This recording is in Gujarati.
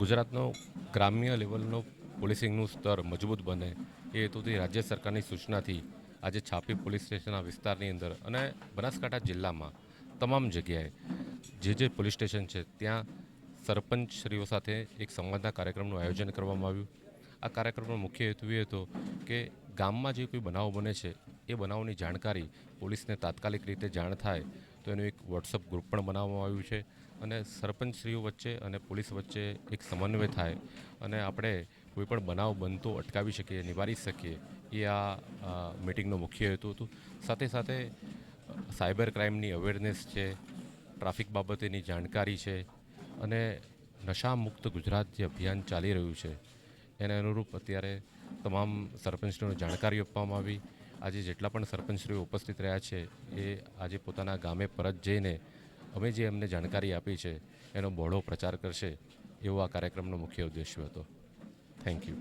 ગુજરાતનો ગ્રામ્ય લેવલનો પોલીસિંગનું સ્તર મજબૂત બને એ હેતુથી રાજ્ય સરકારની સૂચનાથી આજે છાપી પોલીસ સ્ટેશનના વિસ્તારની અંદર અને બનાસકાંઠા જિલ્લામાં તમામ જગ્યાએ જે પોલીસ સ્ટેશન છે ત્યાં સરપંચશ્રીઓ સાથે એક સંવાદના કાર્યક્રમનું આયોજન કરવામાં આવ્યું. આ કાર્યક્રમનો મુખ્ય હેતુ એ હતો કે ગામમાં જે કોઈ બનાવ બને છે એ બનાવની જાણકારી પોલીસને તાત્કાલિક રીતે જાણ થાય તો એનું એક વોટ્સઅપ ગ્રુપ પણ બનાવવામાં આવ્યું છે અને સરપંચશ્રીઓ વચ્ચે અને પોલીસ વચ્ચે એક સમન્વય થાય અને આપણે કોઈપણ બનાવ બનતો અટકાવી શકીએ, નિવારી શકીએ એ આ મિટિંગનો મુખ્ય હેતુ હતું. સાથે સાથે સાયબર ક્રાઇમની અવેરનેસ છે, ટ્રાફિક બાબતેની જાણકારી છે અને નશામુક્ત ગુજરાત જે અભિયાન ચાલી રહ્યું છે એને અનુરૂપ અત્યારે તમામ સરપંચશ્રીઓને જાણકારી આપવામાં આવી. આજે જેટલા પણ સરપંચશ્રીઓ ઉપસ્થિત રહ્યા છે એ આજે પોતાના ગામે પરત જઈને અમે જે એમને જાણકારી આપી છે એનો બહોળો પ્રચાર કરશે એવો આ કાર્યક્રમનો મુખ્ય ઉદ્દેશ્ય હતો. Thank you.